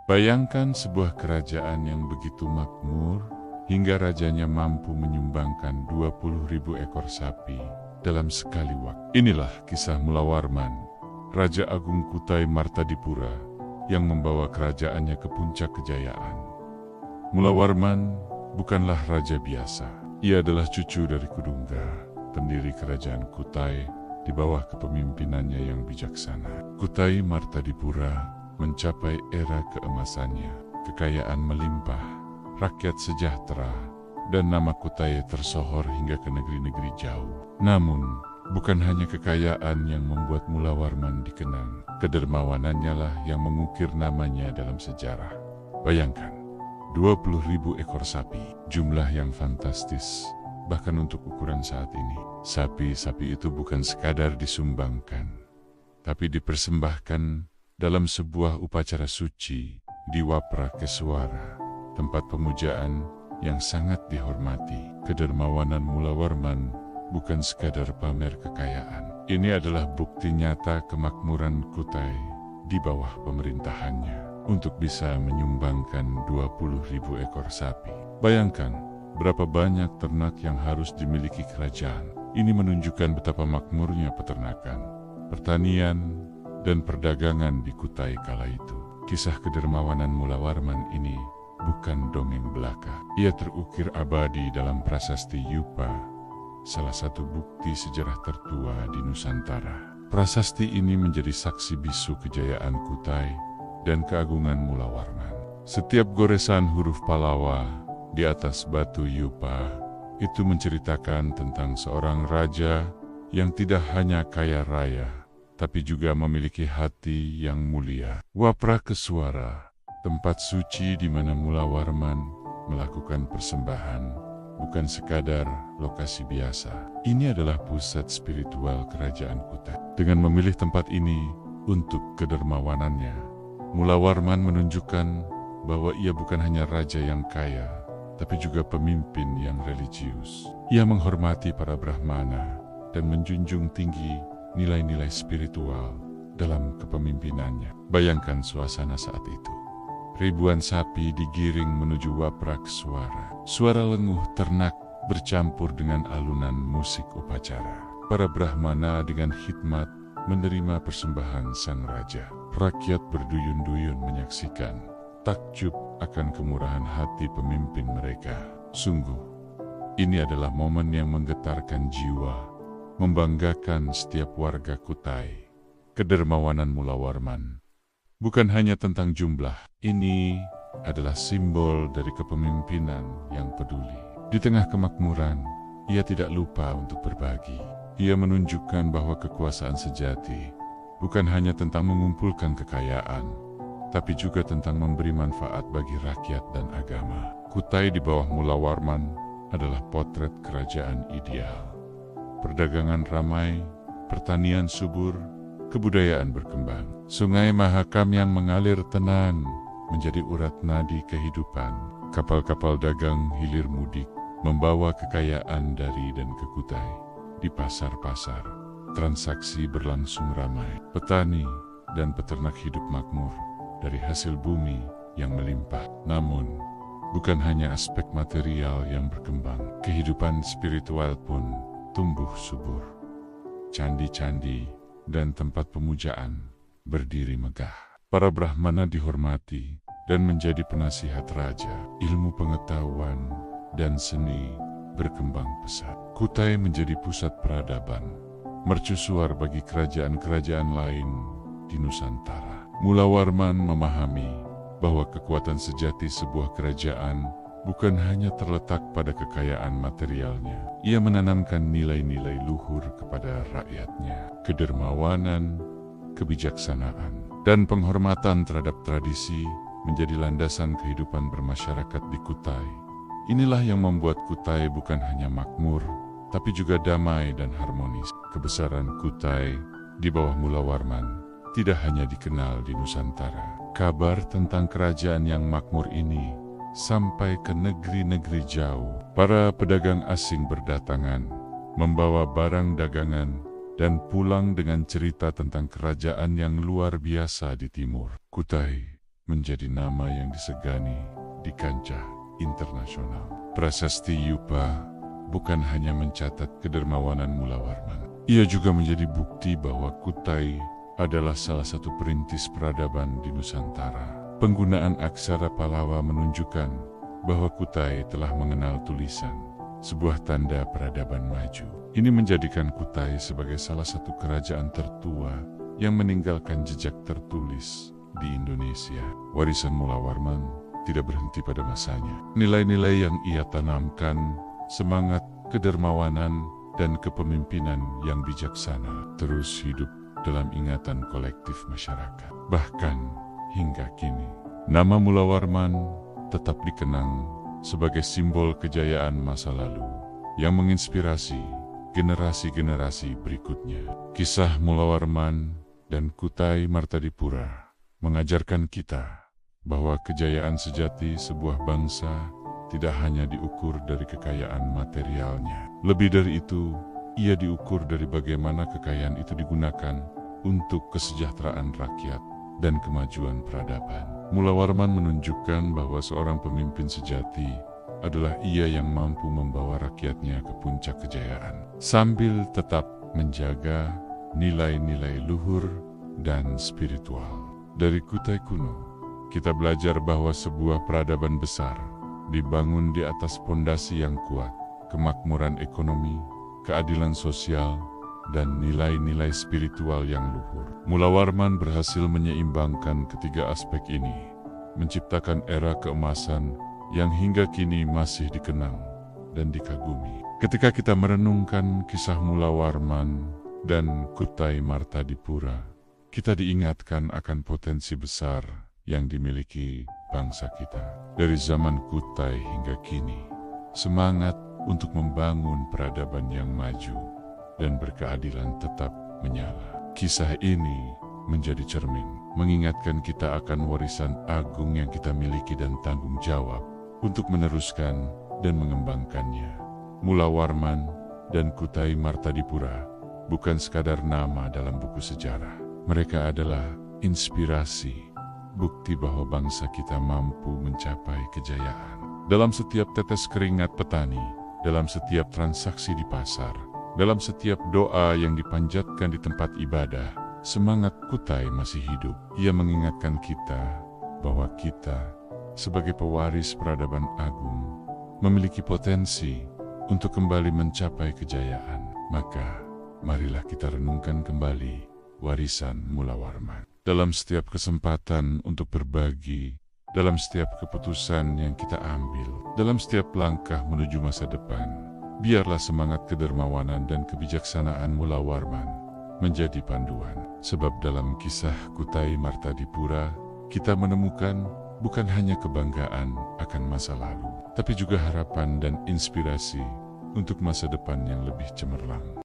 Bayangkan sebuah kerajaan yang begitu makmur, hingga rajanya mampu menyumbangkan 20.000 ekor sapi dalam sekali waktu. Inilah kisah Mulawarman, Raja Agung Kutai Martadipura, yang membawa kerajaannya ke puncak kejayaan. Mulawarman bukanlah raja biasa. Ia adalah cucu dari Kudungga, pendiri kerajaan Kutai di bawah kepemimpinannya yang bijaksana. Kutai Martadipura mencapai era keemasannya, kekayaan melimpah, rakyat sejahtera, dan nama Kutai tersohor hingga ke negeri-negeri jauh. Namun, bukan hanya kekayaan yang membuat Mulawarman dikenang, kedermawanannya lah yang mengukir namanya dalam sejarah. Bayangkan, 20.000 ekor sapi, jumlah yang fantastis, bahkan untuk ukuran saat ini. Sapi-sapi itu bukan sekadar disumbangkan, tapi dipersembahkan dalam sebuah upacara suci di Waprakeswara, tempat pemujaan yang sangat dihormati. Kedermawanan Mulawarman bukan sekadar pamer kekayaan. Ini adalah bukti nyata kemakmuran Kutai di bawah pemerintahannya untuk bisa menyumbangkan 20.000 ekor sapi. Bayangkan berapa banyak ternak yang harus dimiliki kerajaan. Ini menunjukkan betapa makmurnya peternakan, pertanian, dan perdagangan di Kutai kala itu. Kisah kedermawanan Mulawarman ini bukan dongeng belaka. Ia terukir abadi dalam prasasti Yupa, salah satu bukti sejarah tertua di Nusantara. Prasasti ini menjadi saksi bisu kejayaan Kutai dan keagungan Mulawarman. Setiap goresan huruf Pallawa di atas batu Yupa itu menceritakan tentang seorang raja yang tidak hanya kaya raya, tapi juga memiliki hati yang mulia. Waprakeswara, tempat suci di mana Mulawarman melakukan persembahan, bukan sekadar lokasi biasa. Ini adalah pusat spiritual kerajaan Kutai. Dengan memilih tempat ini untuk kedermawanannya, Mulawarman menunjukkan bahwa ia bukan hanya raja yang kaya, tapi juga pemimpin yang religius. Ia menghormati para Brahmana dan menjunjung tinggi nilai-nilai spiritual dalam kepemimpinannya. Bayangkan suasana saat itu. Ribuan sapi digiring menuju Waprakeswara. Suara lenguh ternak bercampur dengan alunan musik upacara. Para Brahmana dengan hikmat menerima persembahan sang raja. Rakyat berduyun-duyun menyaksikan, takjub akan kemurahan hati pemimpin mereka. Sungguh, ini adalah momen yang menggetarkan jiwa, membanggakan setiap warga Kutai. Kedermawanan Mulawarman bukan hanya tentang jumlah, ini adalah simbol dari kepemimpinan yang peduli. Di tengah kemakmuran, ia tidak lupa untuk berbagi. Ia menunjukkan bahwa kekuasaan sejati bukan hanya tentang mengumpulkan kekayaan, tapi juga tentang memberi manfaat bagi rakyat dan agama. Kutai di bawah Mulawarman adalah potret kerajaan ideal. Perdagangan ramai, pertanian subur, kebudayaan berkembang. Sungai Mahakam yang mengalir tenang menjadi urat nadi kehidupan. Kapal-kapal dagang hilir mudik, membawa kekayaan dari dan ke Kutai. Di pasar-pasar, transaksi berlangsung ramai. Petani dan peternak hidup makmur dari hasil bumi yang melimpah. Namun, bukan hanya aspek material yang berkembang, kehidupan spiritual pun tumbuh subur. Candi-candi dan tempat pemujaan berdiri megah. Para Brahmana dihormati dan menjadi penasihat raja. Ilmu pengetahuan dan seni berkembang pesat. Kutai menjadi pusat peradaban, mercusuar bagi kerajaan-kerajaan lain di Nusantara. Mulawarman memahami bahwa kekuatan sejati sebuah kerajaan bukan hanya terletak pada kekayaan materialnya. Ia menanamkan nilai-nilai luhur kepada rakyatnya. Kedermawanan, kebijaksanaan, dan penghormatan terhadap tradisi menjadi landasan kehidupan bermasyarakat di Kutai. Inilah yang membuat Kutai bukan hanya makmur, tapi juga damai dan harmonis. Kebesaran Kutai di bawah Mulawarman tidak hanya dikenal di Nusantara. Kabar tentang kerajaan yang makmur ini sampai ke negeri-negeri jauh. Para pedagang asing berdatangan, membawa barang dagangan, dan pulang dengan cerita tentang kerajaan yang luar biasa di timur. Kutai menjadi nama yang disegani di kancah internasional. Prasasti Yupa bukan hanya mencatat kedermawanan Mula Warman. Ia juga menjadi bukti bahwa Kutai adalah salah satu perintis peradaban di Nusantara. Penggunaan aksara Pallawa menunjukkan bahwa Kutai telah mengenal tulisan, sebuah tanda peradaban maju. Ini menjadikan Kutai sebagai salah satu kerajaan tertua yang meninggalkan jejak tertulis di Indonesia. Warisan Mula Warman tidak berhenti pada masanya. Nilai-nilai yang ia tanamkan, semangat kedermawanan dan kepemimpinan yang bijaksana, terus hidup dalam ingatan kolektif masyarakat. Bahkan hingga kini, nama Mula Warman tetap dikenang sebagai simbol kejayaan masa lalu yang menginspirasi generasi-generasi berikutnya. Kisah Mula Warman dan Kutai Martadipura mengajarkan kita bahwa kejayaan sejati sebuah bangsa tidak hanya diukur dari kekayaan materialnya. Lebih dari itu, ia diukur dari bagaimana kekayaan itu digunakan untuk kesejahteraan rakyat dan kemajuan peradaban. Mula Warman menunjukkan bahwa seorang pemimpin sejati adalah ia yang mampu membawa rakyatnya ke puncak kejayaan, sambil tetap menjaga nilai-nilai luhur dan spiritual. Dari Kutai kuno, kita belajar bahwa sebuah peradaban besar dibangun di atas pondasi yang kuat, kemakmuran ekonomi, keadilan sosial, dan nilai-nilai spiritual yang luhur. Mula Warman berhasil menyeimbangkan ketiga aspek ini, menciptakan era keemasan yang hingga kini masih dikenang dan dikagumi. Ketika kita merenungkan kisah Mula Warman dan Kutai Martadipura, kita diingatkan akan potensi besar yang dimiliki bangsa kita. Dari zaman Kutai hingga kini, semangat untuk membangun peradaban yang maju dan berkeadilan tetap menyala. Kisah ini menjadi cermin, mengingatkan kita akan warisan agung yang kita miliki dan tanggung jawab untuk meneruskan dan mengembangkannya. Mula Warman dan Kutai Martadipura bukan sekadar nama dalam buku sejarah. Mereka adalah inspirasi, bukti bahwa bangsa kita mampu mencapai kejayaan. Dalam setiap tetes keringat petani, dalam setiap transaksi di pasar, dalam setiap doa yang dipanjatkan di tempat ibadah, semangat Kutai masih hidup. Ia mengingatkan kita bahwa kita, sebagai pewaris peradaban agung, memiliki potensi untuk kembali mencapai kejayaan. Maka, marilah kita renungkan kembali warisan Mula Warman. Dalam setiap kesempatan untuk berbagi, dalam setiap keputusan yang kita ambil, dalam setiap langkah menuju masa depan, biarlah semangat kedermawanan dan kebijaksanaan Mula Warman menjadi panduan. Sebab dalam kisah Kutai Martadipura, kita menemukan bukan hanya kebanggaan akan masa lalu, tapi juga harapan dan inspirasi untuk masa depan yang lebih cemerlang.